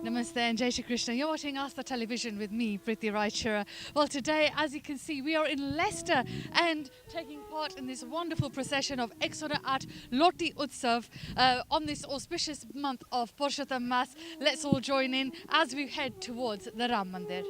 Namaste and Jai Shri Krishna. You're watching Asta Television with me, Priti Raichura. Well, today, as you can see, we are in Leicester and taking part in this wonderful procession of Exoda at Loti Utsav on this auspicious month of Purushottam Mas. Let's all join in as we head towards the Ram Mandir.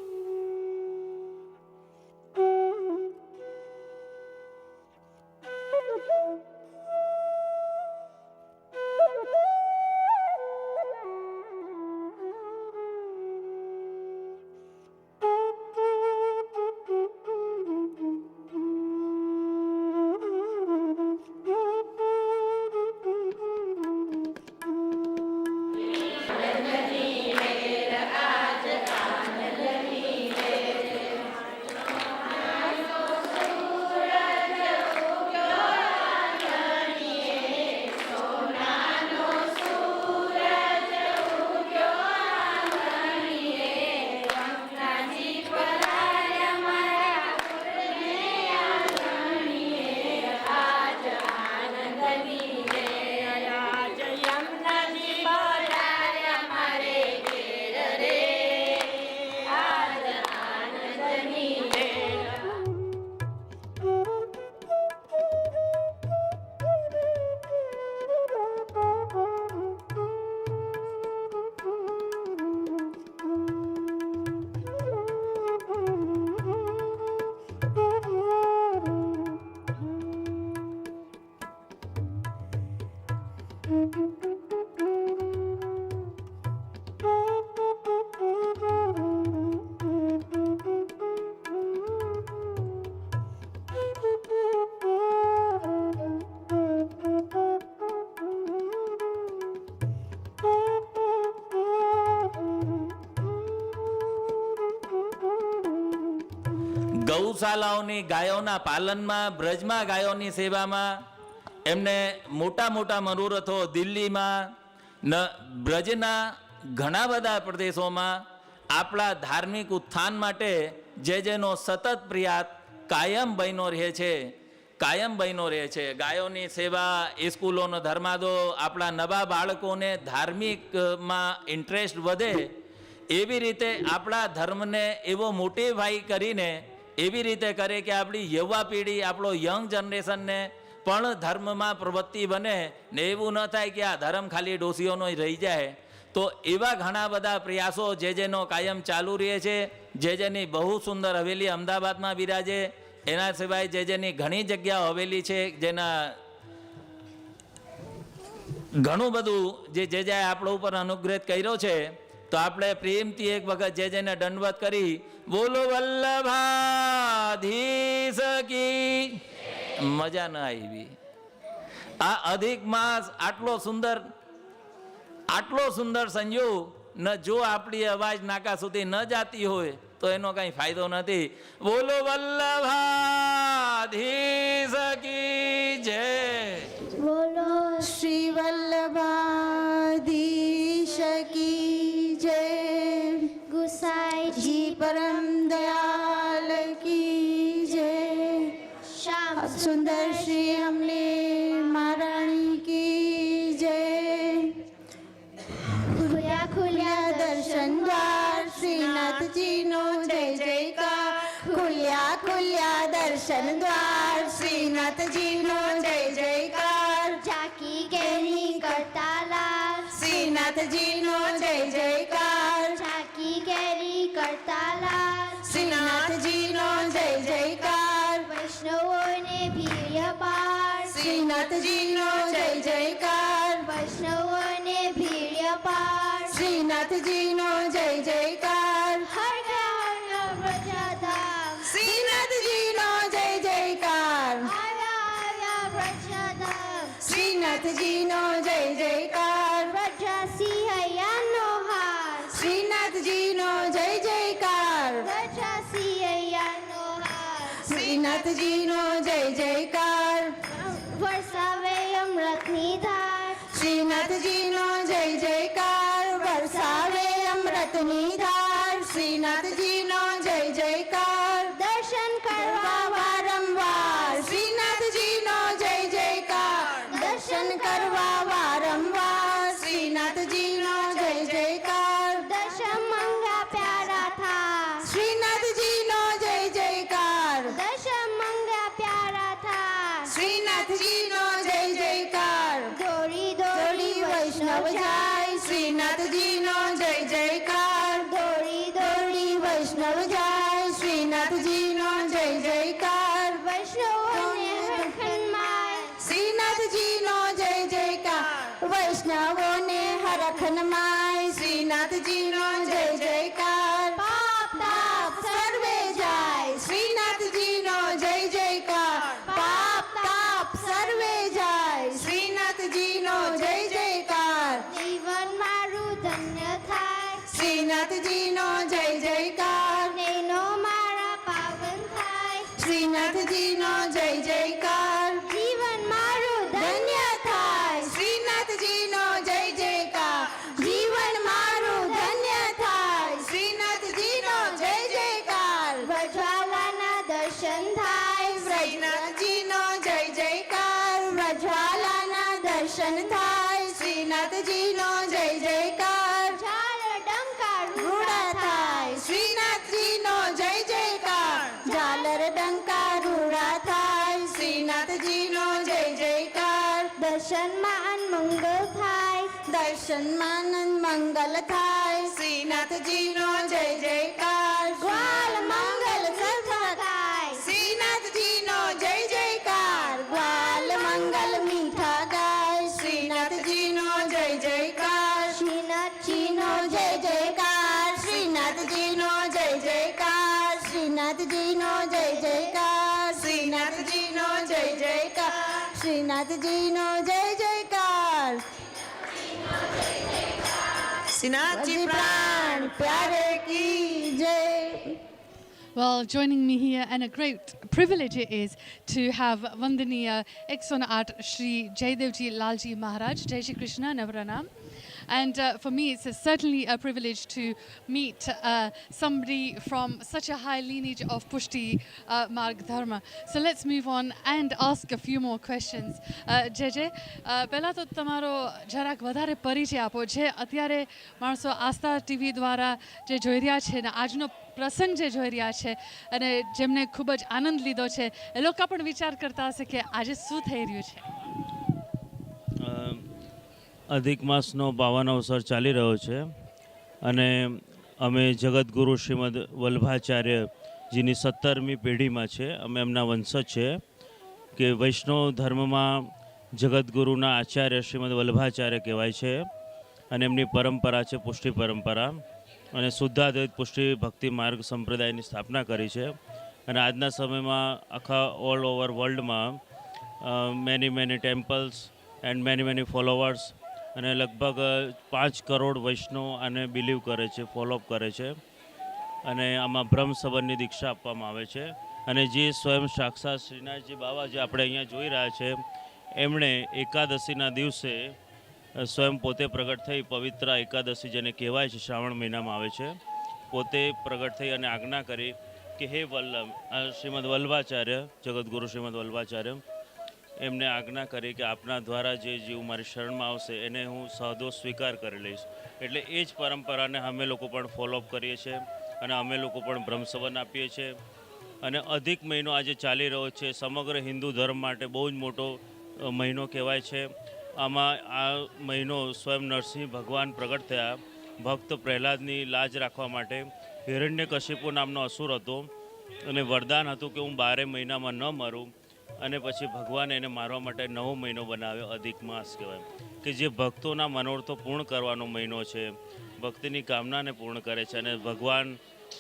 ગૌશાળાઓની ગાયોના પાલનમાં, બ્રજમાં ગાયોની સેવામાં, એમને મોટા મોટા મનોરથો દિલ્હીમાં બ્રજના ઘણા બધા પ્રદેશોમાં આપણા ધાર્મિક ઉત્થાન માટે જેનો સતત પ્રયાસ કાયમ બન્યો રહે છે, ગાયોની સેવા, સ્કૂલોનો ધર્માદો, આપણા નવા બાળકોને ધાર્મિકમાં ઇન્ટરેસ્ટ વધે એવી રીતે આપણા ધર્મને એવો મોટિવાઈ કરીને એવી રીતે કરે કે આપણી યુવા પેઢી, આપણો યંગ જનરેશનને પણ ધર્મમાં પ્રવૃત્તિ બને ને એવું ન થાય કે આ ધર્મ ખાલી ડોસીઓનો રહી જાય. તો એવા ઘણા બધા પ્રયાસો જેનો કાયમ ચાલુ રહે છે. જેની બહુ સુંદર હવેલી અમદાવાદમાં બિરાજે, એના સિવાય જેની ઘણી જગ્યાઓ હવેલી છે, જેના ઘણું બધું જે આપણો ઉપર અનુગ્રહ કર્યો છે. તો આપણે પ્રેમથી એક વખત જેને દંડવત કરી બોલો વલ્લભાધીશ કી. મજા ન આવી. આ અધિક માસ આટલો સુંદર સંયોગ ન જો આપણી અવાજ નાકા સુધી ન જાતી હોય તો એનો કઈ ફાયદો નથી. બોલો વલ્લભાધીશ કી જય. બોલો શ્રી વલ્લભાધીશ કી જય. ગુસાઈજી પરમ દયાલ કી જય. શ્યામ સુંદર શ્રી અમલે મહારાણી કી જય. ખુલ્યા ખુલ્યા દર્શન દ્વાર શ્રીનાથજીનો જય જયકાર. ખુલ્યા ખુલ્યા દર્શન દ્વાર શ્રીનાથજીનો જય જયકાર. ઝાંકી કેરી કરતા લાલ શ્રીનાથજીનો જય જયકાર. ઝાંકી કેરી કરતા લાલ શ્રીનાથજીનો જય જયકાર. વૈષ્ણવોને ભીડ પાર શ્રીનાથજીનો જય જયકાર. વૈષ્ણવોને ભીડ પાર શ્રીનાથજીનો જય જયકાર. હર હર વ્રજધામ શ્રીનાથજીનો જય જયકાર. હર હર વ્રજધામ શ્રીનાથજીનો જય જયકાર. વ્રજસી હૈયાનો હાર શ્રીનાથજીનો જય જયકાર. વ્રજસી હૈયાનો હાર શ્રીનાથજીનો જય જયકાર. વરસાવે અમૃતની ધાર શ્રીનાથજીનો જય જયકાર. વરસાવે અમૃતની ધાર શ્રીનાથજીનો જય જયકાર. દર્શન કરવા વારંવાર શ્રીનાથજીનો જય જયકાર. દર્શન કરવા વારંવાર શ્રીનાથજીનો જય જયકાર. શ્રીનાથજીનો જય જયકાર પાપ તાપ સર્વે જાય શ્રીનાથજીનો જય જયકાર પાપ તાપ સર્વે જાય શ્રીનાથજીનો જય જયકાર જીવન મારું ધન્ય થાય શ્રીનાથજીનો જય જયકાર નૈનો મારા પાવન થાય શ્રીનાથજીનો જય જયકાર જીવન મારું ધન્ય થાય શ્રીનાથજીનો જય જયકાર જીવન મારું ધન્ય થાય શ્રીનાથજીનો જય જયકાર વ્રજવાલાના દર્શન થાય શ્રીનાથજીનો જય જયકાર વ્રજવાલાના દર્શન થાય શ્રીનાથજીનો જય જયકાર ઝાલ ડંકા રૂડા થાય શ્રીનાથજીનો જય જયકાર ઝાલર ડંકા રૂડા થાય શ્રીનાથજીનો જય જયકાર દર્શનમાં મંગલ થાય દર્શનમાં મંગલ થાય શ્રીનાથજીનો જય જયકાર ગ્વાલ મંગલ સફળ થાય શ્રીનાથજીનો જય જયકાર ગ્વાલ મંગલ મીઠા ગાય શ્રીનાથજીનો જય જયકાર શ્રીનાથજીનો જય જયકાર શ્રીનાથજીનો જય જયકાર શ્રીનાથજીનો જય જયકાર શ્રીનાથજીનો જય જયકાર શ્રીનાથજીનો જય જયકાર શ્રીનાથજી प्राण प्यारे की जय। Well, joining me here, and a great privilege it is to have Vandaniya ex-Sonat Shri Jaydevji Lalji Maharaj. Jai Shri Krishna, Navaranam. And for me, it's certainly a privilege to meet somebody from such a high lineage of Pushti Marg Dharma. So let's move on and ask a few more questions. JJ, પહેલા તો તમારો જરાક વધારે પરિચય આપો જે અત્યારે માણસો આસ્થા ટીવી દ્વારા જે જોઈ રહ્યા છે ને આજનો પ્રસંગ જે જોઈ રહ્યા છે અને જેમને ખૂબ જ આનંદ લીધો છે એ લોકો પણ વિચાર કરતા હશે કે આજે શું થઈ રહ્યું છે. અધિક માસનો પાવન અવસર ચાલી રહ્યો છે અને અમે જગતગુરુ શ્રીમદ વલ્લભાચાર્યજીની 17મી પેઢીમાં છે. અમે એમના વંશજ છે કે વૈષ્ણવ ધર્મમાં જગતગુરુના આચાર્ય શ્રીમદ વલ્લભાચાર્ય કહેવાય છે અને એમની પરંપરા છે પુષ્ટિ પરંપરા અને શુદ્ધાદ્વૈત પુષ્ટિ ભક્તિ માર્ગ સંપ્રદાયની સ્થાપના કરી છે. અને આજના સમયમાં આખા ઓલ ઓવર વર્લ્ડમાં many temples and many followers અને લગભગ 5 કરોડ વૈષ્ણવ આને બિલીવ કરે છે, ફોલોઅપ કરે છે અને આમાં બ્રહ્મ સંબંધની દીક્ષા આપવામાં આવે છે. અને જે સ્વયં સાક્ષાત શ્રીનાથજી બાવા જે આપણે અહીંયા જોઈ રહ્યા છે એમણે એકાદશીના દિવસે સ્વયં પોતે પ્રગટ થઈ પવિત્ર એકાદશી જેને કહેવાય છે શ્રાવણ મહિનામાં આવે છે પોતે પ્રગટ થઈ અને આજ્ઞા કરી કે હે વલ્લભ શ્રીમદ વલ્લભાચાર્ય જગતગુરુ શ્રીમદ વલ્લભાચાર્ય એમને આજ્ઞા કરી કે આપના દ્વારા જે જીવ મારી શરણમાં આવશે એને હું સહદો સ્વીકાર કરી લઈશ. એટલે એ જ પરંપરાને અમે લોકો પણ ફોલોઅપ કરીએ છીએ અને અમે લોકો પણ બ્રહ્મસંબંધ આપીએ છીએ. અને અધિક મહિનો આજે ચાલી રહ્યો છે સમગ્ર હિન્દુ ધર્મ માટે બહુ જ મોટો મહિનો કહેવાય છે. આમાં આ મહિનો સ્વયં નરસિંહ ભગવાન પ્રગટ થયા ભક્ત પ્રહલાદની લાજ રાખવા માટે. હિરણ્યકશિપુ નામનો અસુર હતો અને વરદાન હતું કે હું 12 મહિનામાં ન મરું અને પછી ભગવાને એને મારવા માટે 9 મહિનો બનાવ્યો અધિક માસ કહેવાય કે જે ભક્તોના મનોરથો પૂર્ણ કરવાનો મહિનો છે, ભક્તિની કામનાને પૂર્ણ કરે છે અને ભગવાન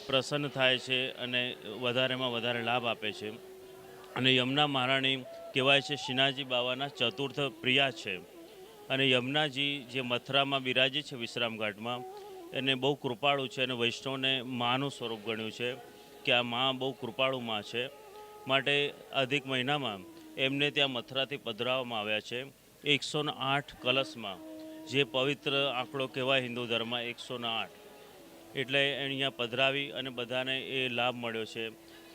પ્રસન્ન થાય છે અને વધારેમાં વધારે લાભ આપે છે. અને યમુના મહારાણી કહેવાય છે શ્રીનાથજી બાવાના ચતુર્થ પ્રિયા છે. અને યમુનાજી જે મથુરામાં બિરાજે છે વિશ્રામ ઘાટમાં એને બહુ કૃપાળુ છે અને વૈષ્ણવને માનું સ્વરૂપ ગણ્યું છે કે આ મા બહુ કૃપાળુ મા છે. માટે અધિક મહિનામાં એમને ત્યાં મથુરાથી પધરાવવામાં આવ્યા છે 108 કલશમાં, જે પવિત્ર આંકડો કહેવાય હિન્દુ ધર્મમાં 108. એટલે અહીંયા પધરાવી અને બધાને એ લાભ મળ્યો છે.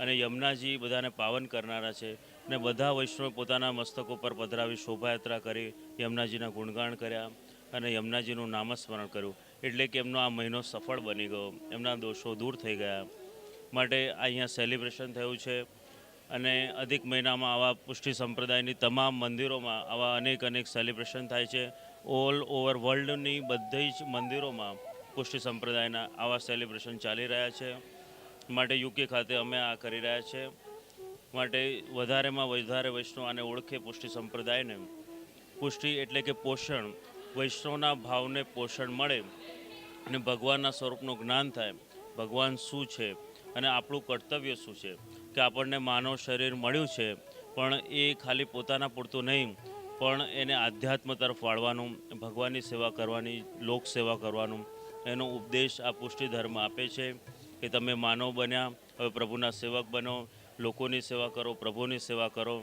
અને યમુનાજી બધાને પાવન કરનારા છે અને બધા વૈષ્ણવ પોતાના મસ્તકો પર પધરાવી શોભાયાત્રા કરી યમુનાજીના ગુણગાન કર્યા અને યમુનાજીનું નામસ્મરણ કર્યું. એટલે કે એમનો આ મહિનો સફળ બની ગયો, એમના દોષો દૂર થઈ ગયા. માટે અહીંયા સેલિબ્રેશન થયું છે. અને અધિક મહિનામાં આવા પુષ્ટિ સંપ્રદાયની તમામ મંદિરોમાં આવા અનેક સેલિબ્રેશન થાય છે. ઓલ ઓવર વર્લ્ડની બધી જ મંદિરોમાં પુષ્ટિ સંપ્રદાયના આવા સેલિબ્રેશન ચાલી રહ્યા છે. માટે યુકે ખાતે અમે આ કરી રહ્યા છે. માટે વધારેમાં વધારે વૈષ્ણવ આને ઓળખે પુષ્ટિ સંપ્રદાયને. પુષ્ટિ એટલે કે પોષણ, વૈષ્ણવના ભાવને પોષણ મળે અને ભગવાનના સ્વરૂપનું જ્ઞાન થાય, ભગવાન શું છે અને આપણું કર્તવ્ય શું છે, કે આપણને માનવ શરીર મળ્યું છે પણ એ ખાલી પોતાના પૂરતું નહીં, પણ એને આધ્યાત્મ તરફ વાળવાનું, ભગવાનની સેવા કરવાની, લોક સેવા કરવાનું, એનો ઉપદેશ આ પુષ્ટિ ધર્મ આપે છે કે તમે માનવ બન્યા, હવે પ્રભુના સેવક બનો, લોકોની સેવા કરો, પ્રભુની સેવા કરો.